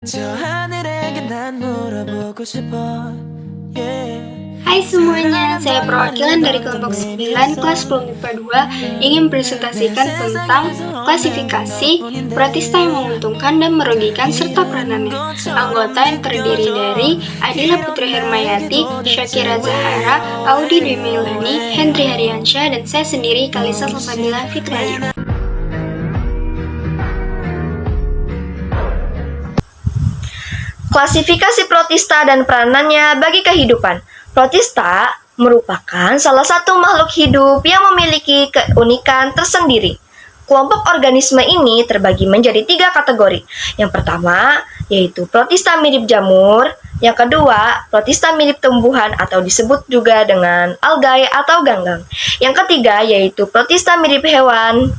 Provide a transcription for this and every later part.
Hai semuanya, saya perwakilan dari kelompok 9 kelas 10 MIPA 2 ingin presentasikan tentang klasifikasi protista yang menguntungkan dan merugikan serta peranannya. Anggota yang terdiri dari Adila Putri Hermayati, Syakira Zahara, Audi Dwi Mailani, Hendri Haryansyah, dan saya sendiri Kalisa Salsabila Fitriayu. Klasifikasi protista dan peranannya bagi kehidupan. Protista merupakan salah satu makhluk hidup yang memiliki keunikan tersendiri. Kelompok organisme ini terbagi menjadi 3 kategori. Yang pertama, yaitu protista mirip jamur. Yang kedua, protista mirip tumbuhan atau disebut juga dengan algae atau ganggang. Yang ketiga, yaitu protista mirip hewan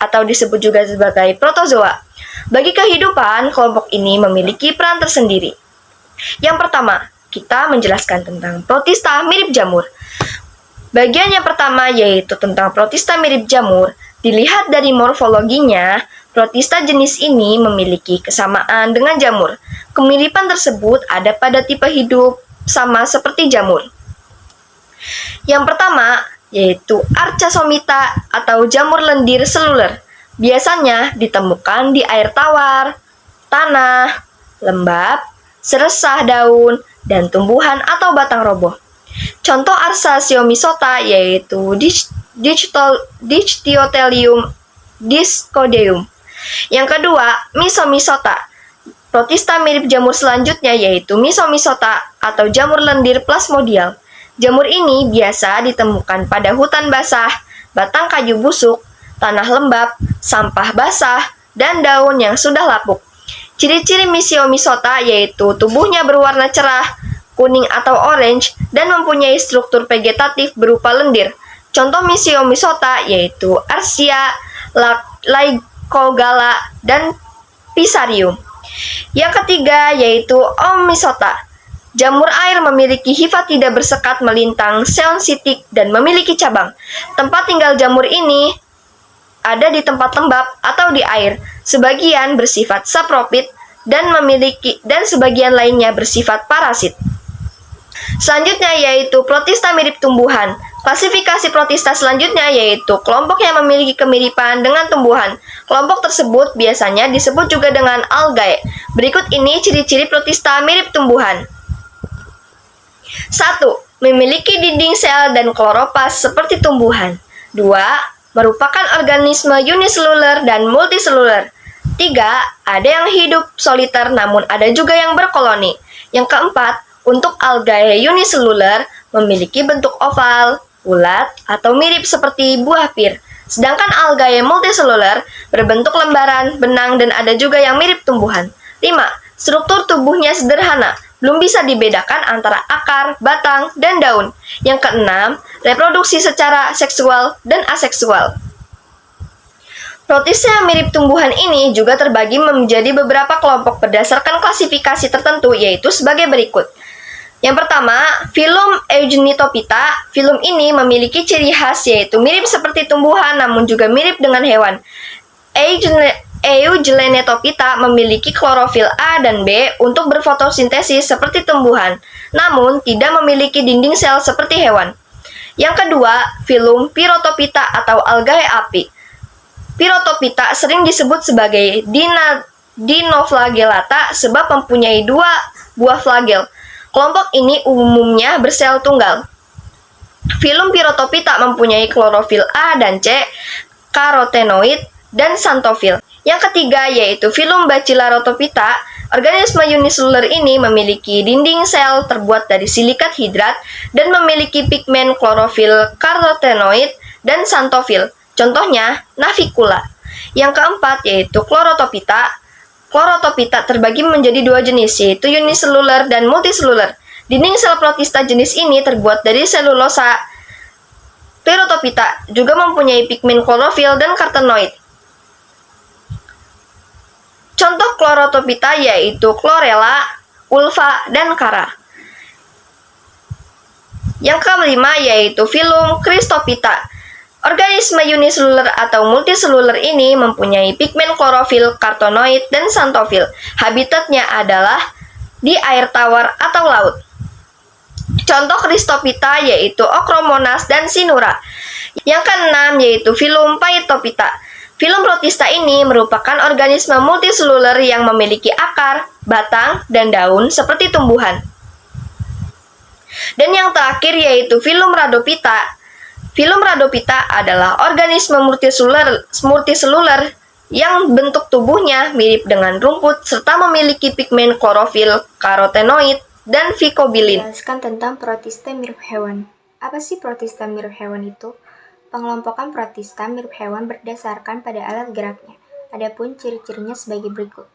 atau disebut juga sebagai protozoa. Bagi kehidupan, kelompok ini memiliki peran tersendiri. Yang pertama, kita menjelaskan tentang protista mirip jamur. Bagian yang pertama yaitu tentang protista mirip jamur. Dilihat dari morfologinya, protista jenis ini memiliki kesamaan dengan jamur. Kemiripan tersebut ada pada tipe hidup sama seperti jamur. Yang pertama yaitu Archasomita atau jamur lendir seluler. Biasanya ditemukan di air tawar, tanah, lembab, seresah daun, dan tumbuhan atau batang roboh. Contoh Archaeomycota yaitu Dictyostelium discoideum. Yang kedua, Myxomycota. Protista mirip jamur selanjutnya yaitu Myxomycota atau jamur lendir plasmodial. Jamur ini biasa ditemukan pada hutan basah, batang kayu busuk, tanah lembab, sampah basah, dan daun yang sudah lapuk. Ciri-ciri Myxomycota yaitu tubuhnya berwarna cerah, kuning atau orange, dan mempunyai struktur vegetatif berupa lendir. Contoh Myxomycota yaitu Arsia, Lycogala, dan Pisarium. Yang ketiga yaitu Oomycota. Jamur air memiliki hifat tidak bersekat melintang sensitik dan memiliki cabang. Tempat tinggal jamur ini ada di tempat lembab atau di air. Sebagian bersifat saprofit dan sebagian lainnya bersifat parasit. Selanjutnya yaitu protista mirip tumbuhan. Klasifikasi protista selanjutnya yaitu kelompok yang memiliki kemiripan dengan tumbuhan. Kelompok tersebut biasanya disebut juga dengan algae. Berikut ini ciri-ciri protista mirip tumbuhan. 1. Memiliki dinding sel dan kloropas seperti tumbuhan. 2. Merupakan organisme uniseluler dan multiseluler. 3. Ada yang hidup soliter namun ada juga yang berkoloni. Yang keempat, untuk algae uniseluler memiliki bentuk oval, bulat, atau mirip seperti buah pir. Sedangkan algae multiseluler berbentuk lembaran, benang, dan ada juga yang mirip tumbuhan. 5. Struktur tubuhnya sederhana, belum bisa dibedakan antara akar, batang, dan daun. Yang keenam, reproduksi secara seksual dan aseksual. Protista yang mirip tumbuhan ini juga terbagi menjadi beberapa kelompok berdasarkan klasifikasi tertentu, yaitu sebagai berikut. Yang pertama, filum Eugenitophyta. Filum ini memiliki ciri khas yaitu mirip seperti tumbuhan namun juga mirip dengan hewan. Eugenitophyta memiliki klorofil A dan B untuk berfotosintesis seperti tumbuhan, namun tidak memiliki dinding sel seperti hewan. Yang kedua, filum Pyrrhotophyta atau algae api. Pyrrhotophyta sering disebut sebagai dinoflagellata sebab mempunyai 2 buah flagel. Kelompok ini umumnya bersel tunggal. Filum Pyrrhotophyta mempunyai klorofil A dan C, karotenoid, dan xanthofil. Yang ketiga yaitu filum Bacillorhizophyta. Organisme uniseluler ini memiliki dinding sel terbuat dari silikat hidrat dan memiliki pigmen klorofil, karotenoid, dan xanthofil. Contohnya Navicula. Yang keempat yaitu Chlorophyta. Chlorophyta terbagi menjadi 2 jenis yaitu uniseluler dan multiseluler. Dinding sel protista jenis ini terbuat dari selulosa. Pyrrhotophyta juga mempunyai pigmen klorofil dan karotenoid. Contoh Chlorophyta yaitu Chlorella, Ulva, dan Cara. Yang kelima yaitu filum Christophyta. Organisme uniseluler atau multiseluler ini mempunyai pigmen klorofil, karotenoid, dan xanthofil. Habitatnya adalah di air tawar atau laut. Contoh Cristophyta yaitu Ochromonas dan Sinura. Yang keenam yaitu filum Phytophyta. Filum Protista ini merupakan organisme multiseluler yang memiliki akar, batang, dan daun seperti tumbuhan. Dan yang terakhir yaitu filum Rhodophyta. Filum Rhodophyta adalah organisme multiseluler yang bentuk tubuhnya mirip dengan rumput serta memiliki pigmen klorofil, karotenoid, dan vicobilin. Jelaskan tentang protista mirip hewan. Apa sih protista mirip hewan itu? Pengelompokan protista mirip hewan berdasarkan pada alat geraknya. Adapun ciri-cirinya sebagai berikut.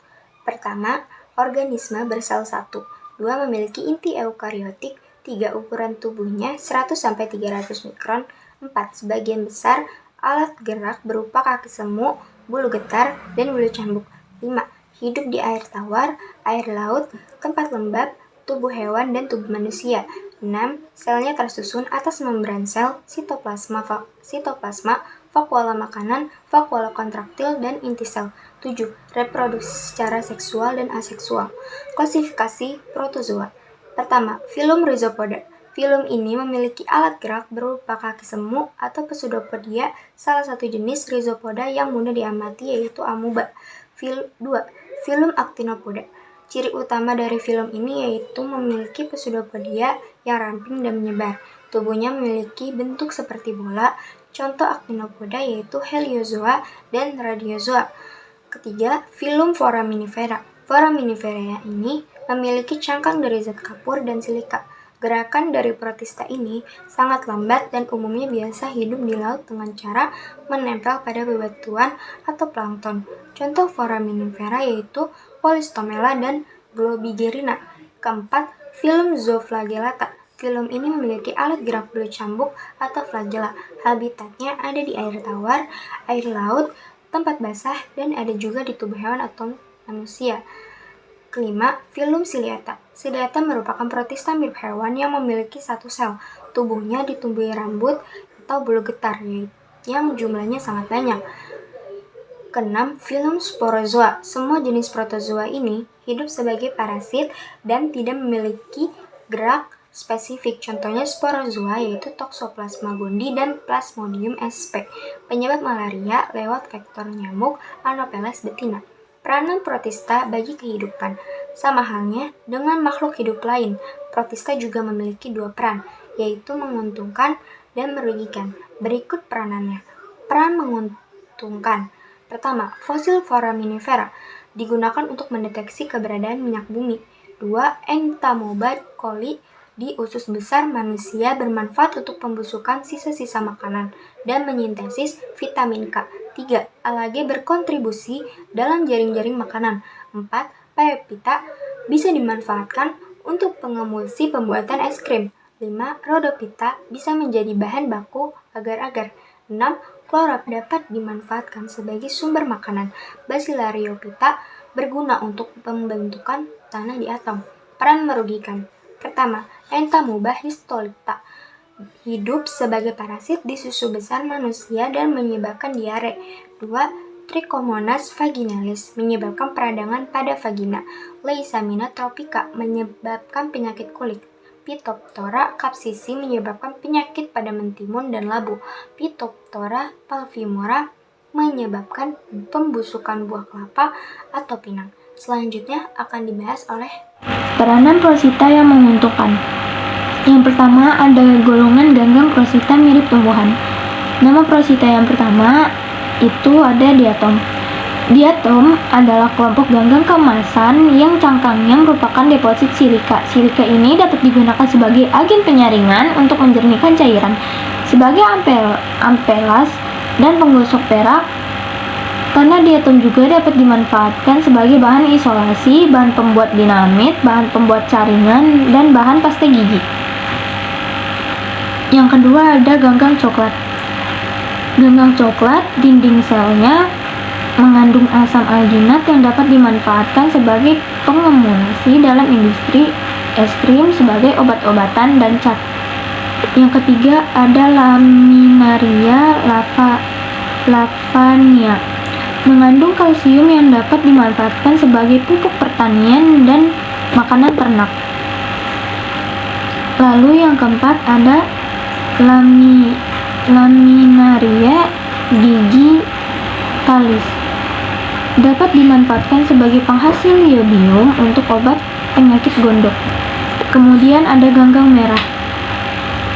Pertama, organisme bersel satu. Dua, memiliki inti eukariotik. Tiga, ukuran tubuhnya 100-300 mikron. 4. Sebagian besar alat gerak berupa kaki semu, bulu getar, dan bulu cambuk. 5. Hidup di air tawar, air laut, tempat lembab, tubuh hewan, dan tubuh manusia. 6. Selnya tersusun atas membran sel, sitoplasma, vakuola makanan, vakuola kontraktil, dan inti sel. 7. Reproduksi secara seksual dan aseksual. Klasifikasi protozoa. Pertama, filum Rhizopoda. Filum ini memiliki alat gerak berupa kaki semu atau pseudopodia, salah satu jenis Rhizopoda yang mudah diamati yaitu amuba. 2. Filum Actinopoda. Ciri utama dari filum ini yaitu memiliki pseudopodia yang ramping dan menyebar. Tubuhnya memiliki bentuk seperti bola. Contoh Actinopoda yaitu Heliozoa dan Radiozoa. Ketiga, filum Foraminifera. Foraminifera ini memiliki cangkang dari zat kapur dan silika. Gerakan dari protista ini sangat lambat dan umumnya biasa hidup di laut dengan cara menempel pada bebatuan atau plankton. Contoh foraminifera yaitu Polistomela dan Globigerina. Keempat, filum Zooflagellata. Filum ini memiliki alat gerak bulu cambuk atau flagella. Habitatnya ada di air tawar, air laut, tempat basah, dan ada juga di tubuh hewan atau manusia. Kelima, filum Ciliata. Ciliata merupakan protista mirip hewan yang memiliki satu sel. Tubuhnya ditumbuhi rambut atau bulu getar, yang jumlahnya sangat banyak. Keenam, filum Sporozoa. Semua jenis protozoa ini hidup sebagai parasit dan tidak memiliki gerak spesifik. Contohnya sporozoa yaitu Toxoplasma gondii dan Plasmodium sp. Penyebab malaria lewat vektor nyamuk Anopheles betina. Peranan protista bagi kehidupan. Sama halnya dengan makhluk hidup lain, protista juga memiliki dua peran, yaitu menguntungkan dan merugikan. Berikut peranannya. Peran menguntungkan. Pertama, fosil foraminifera digunakan untuk mendeteksi keberadaan minyak bumi. 2. Entamoeba coli di usus besar manusia bermanfaat untuk pembusukan sisa-sisa makanan dan menyintesis vitamin K. 3. Algae berkontribusi dalam jaring-jaring makanan. 4. Phaeophyta bisa dimanfaatkan untuk pengemulsi pembuatan es krim. 5. Rhodophyta bisa menjadi bahan baku agar-agar. 6. Chlorop dapat dimanfaatkan sebagai sumber makanan. Basilaryophyta berguna untuk pembentukan tanah di atom. Peran merugikan. Pertama, Entamoeba histolypta hidup sebagai parasit di susu besar manusia dan menyebabkan diare. 2. Trichomonas vaginalis menyebabkan peradangan pada vagina. Leishmania tropica menyebabkan penyakit kulit. Phytophthora capsicum menyebabkan penyakit pada mentimun dan labu. Phytophthora palmivora menyebabkan pembusukan buah kelapa atau pinang. Selanjutnya akan dibahas oleh peranan prosita yang menguntungkan. Yang pertama ada golongan ganggang prosita mirip tumbuhan. Nama prosita yang pertama itu ada diatom. Diatom adalah kelompok ganggang keemasan yang cangkangnya merupakan deposit silika. Silika ini dapat digunakan sebagai agen penyaringan untuk menjernihkan cairan, sebagai ampelas dan penggosok perak. Karena diatom juga dapat dimanfaatkan sebagai bahan isolasi, bahan pembuat dinamit, bahan pembuat saringan, dan bahan pasta gigi. Yang kedua ada ganggang coklat. Ganggang coklat, dinding selnya mengandung asam alginat yang dapat dimanfaatkan sebagai pengemulsi dalam industri es krim, sebagai obat-obatan dan cat. Yang ketiga ada Laminaria lavania, mengandung kalsium yang dapat dimanfaatkan sebagai pupuk pertanian dan makanan ternak. Lalu yang keempat ada Laminaria digitalis, dapat dimanfaatkan sebagai penghasil iodium untuk obat penyakit gondok. Kemudian ada ganggang merah.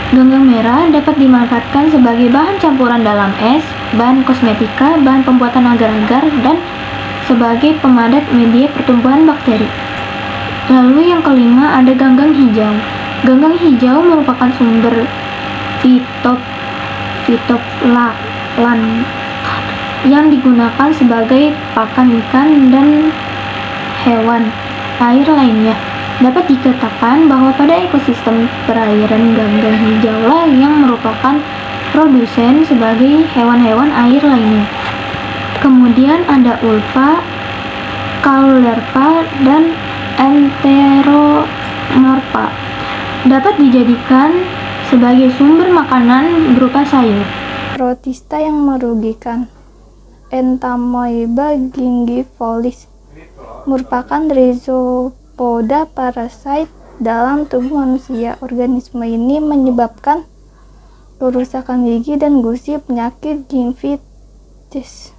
Ganggang merah dapat dimanfaatkan sebagai bahan campuran dalam es, bahan kosmetika, bahan pembuatan agar-agar, dan sebagai pemadat media pertumbuhan bakteri. Lalu yang kelima ada ganggang hijau. Ganggang hijau merupakan sumber fitoplan yang digunakan sebagai pakan ikan dan hewan air lainnya. Dapat dikatakan bahwa pada ekosistem perairan ganggang hijau lah yang merupakan produsen sebagai hewan-hewan air lainnya. Kemudian ada ulva, caulerpa, dan enteromorpha. Dapat dijadikan sebagai sumber makanan berupa sayur. Protista yang merugikan. Entamoeba gingivolis merupakan rhizopoda parasit dalam tubuh manusia. Organisme ini menyebabkan kerusakan gigi dan gusi, penyakit gingivitis.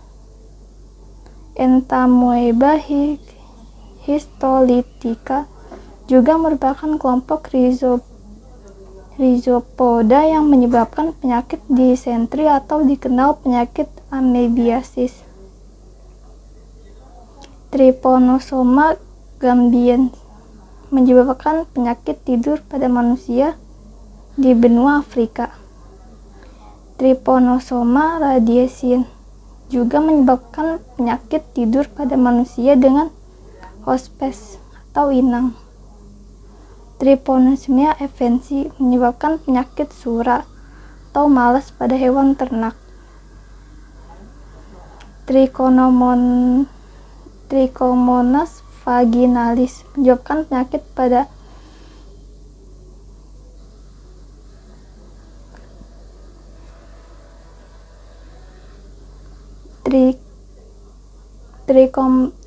Entamoeba histolytica juga merupakan kelompok rhizopoda yang menyebabkan penyakit disentri atau dikenal penyakit amebiasis. Trypanosoma gambiense menyebabkan penyakit tidur pada manusia di benua Afrika. Trypanosoma radiation juga menyebabkan penyakit tidur pada manusia dengan hospes atau inang. Trypanosomia evensi menyebabkan penyakit sura atau malas pada hewan ternak. Trichomonas vaginalis menyebabkan penyakit pada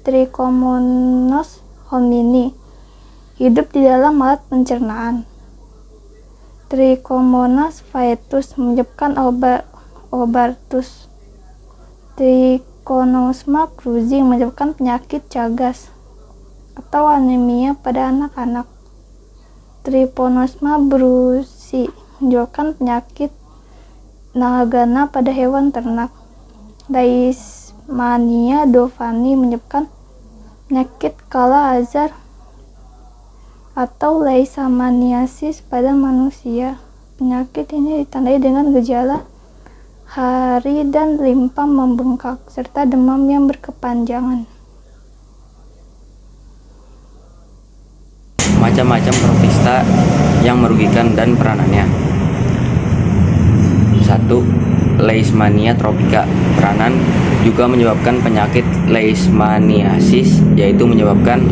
Trichomonas homini, hidup di dalam alat pencernaan. Trichomonas faetus menyebabkan obartus. Trichonosma cruzi menyebabkan penyakit cagas atau anemia pada anak-anak. Trypanosma brucei menyebabkan penyakit nagana pada hewan ternak. Leishmania dovani menyebabkan penyakit kala azar atau leishmaniasis pada manusia. Penyakit ini ditandai dengan gejala hari dan limpa membengkak serta demam yang berkepanjangan. Macam-macam protista yang merugikan dan peranannya. 1. Leishmania tropica. Peranan juga menyebabkan penyakit leishmaniasis, yaitu menyebabkan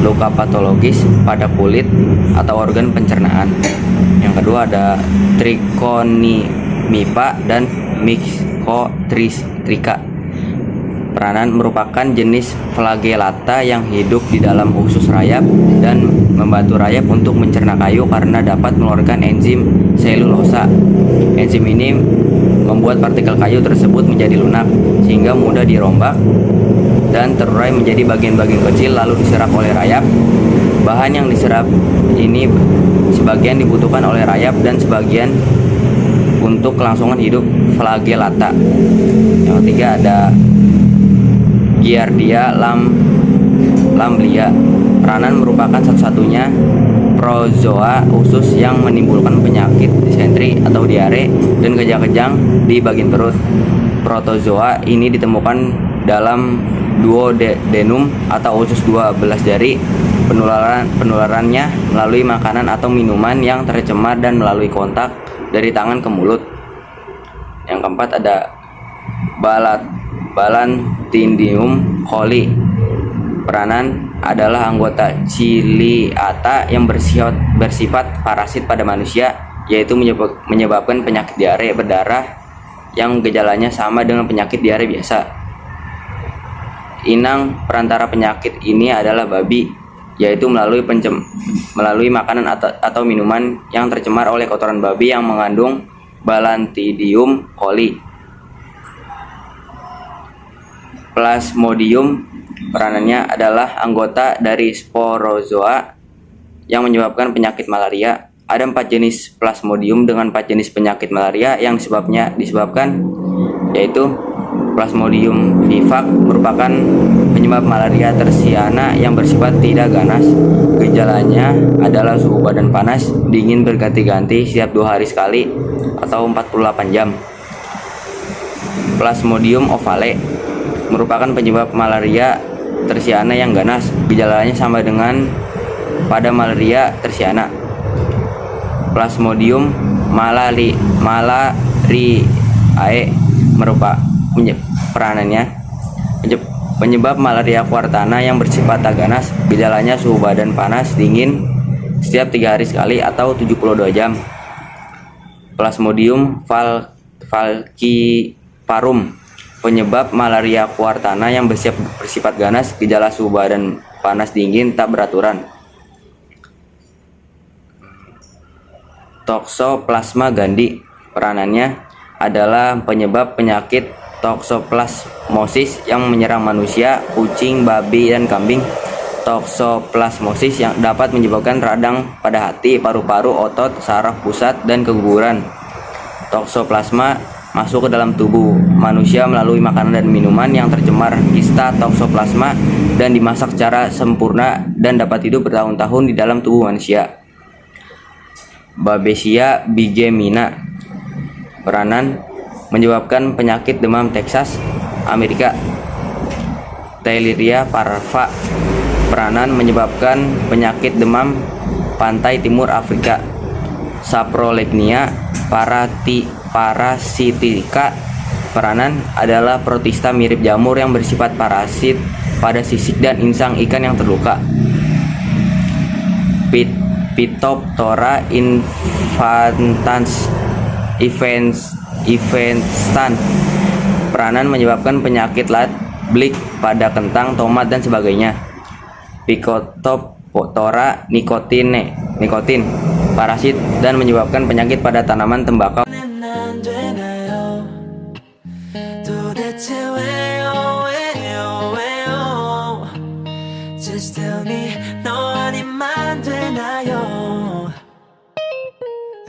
luka patologis pada kulit atau organ pencernaan. Yang kedua ada Trichonimipa dan Myxotricha. Peranan merupakan jenis flagellata yang hidup di dalam usus rayap dan membantu rayap untuk mencerna kayu karena dapat mengeluarkan enzim selulosa. Enzim ini membuat partikel kayu tersebut menjadi lunak sehingga mudah dirombak dan terurai menjadi bagian-bagian kecil lalu diserap oleh rayap. Bahan yang diserap ini sebagian dibutuhkan oleh rayap dan sebagian untuk kelangsungan hidup flagellata. Yang ketiga ada Giardia lamblia. Peranan merupakan satu-satunya prozoa usus yang menimbulkan penyakit disentri atau diare dan kejang-kejang di bagian perut. Protozoa ini ditemukan dalam duodenum atau usus 12 jari. Penularannya melalui makanan atau minuman yang tercemar dan melalui kontak dari tangan ke mulut. Yang keempat ada Balantidium coli. Peranan adalah anggota Ciliata yang bersifat parasit pada manusia. yaitu menyebabkan penyakit diare berdarah yang gejalanya sama dengan penyakit diare biasa. Inang perantara penyakit ini adalah babi, yaitu melalui makanan atau minuman yang tercemar oleh kotoran babi yang mengandung Balantidium coli. Plasmodium peranannya adalah anggota dari sporozoa yang menyebabkan penyakit malaria. Ada 4 jenis Plasmodium dengan 4 jenis penyakit malaria yang disebabkan, yaitu Plasmodium vivax merupakan penyebab malaria tersiana yang bersifat tidak ganas. Gejalanya adalah suhu badan panas, dingin berganti-ganti setiap 2 hari sekali atau 48 jam. Plasmodium ovale merupakan penyebab malaria tersiana yang ganas. Gejalanya sama dengan pada malaria tersiana. Plasmodium malariae merupakan peranannya penyebab malaria kuartana yang bersifat tak ganas. Gejalanya suhu badan panas, dingin setiap 3 hari sekali atau 72 jam. Plasmodium falciparum penyebab malaria kuartana yang bersifat ganas. Gejala suhu badan panas, dingin tak beraturan. Toxoplasma gondii peranannya adalah penyebab penyakit toxoplasmosis yang menyerang manusia, kucing, babi, dan kambing. Toxoplasmosis yang dapat menyebabkan radang pada hati, paru-paru, otot, saraf pusat, dan keguguran. Toxoplasma masuk ke dalam tubuh manusia melalui makanan dan minuman yang tercemar Toxoplasma dan dimasak secara sempurna dan dapat hidup bertahun-tahun di dalam tubuh manusia. Babesia bigemina peranan menyebabkan penyakit demam Texas, Amerika. Theileria parva peranan menyebabkan penyakit demam pantai timur Afrika. Saprolegnia parasitica peranan adalah protista mirip jamur yang bersifat parasit pada sisik dan insang ikan yang terluka. Phytophthora infestans peranan menyebabkan penyakit lat blik pada kentang, tomat, dan sebagainya. Phytophthora nikotin parasit dan menyebabkan penyakit pada tanaman tembakau.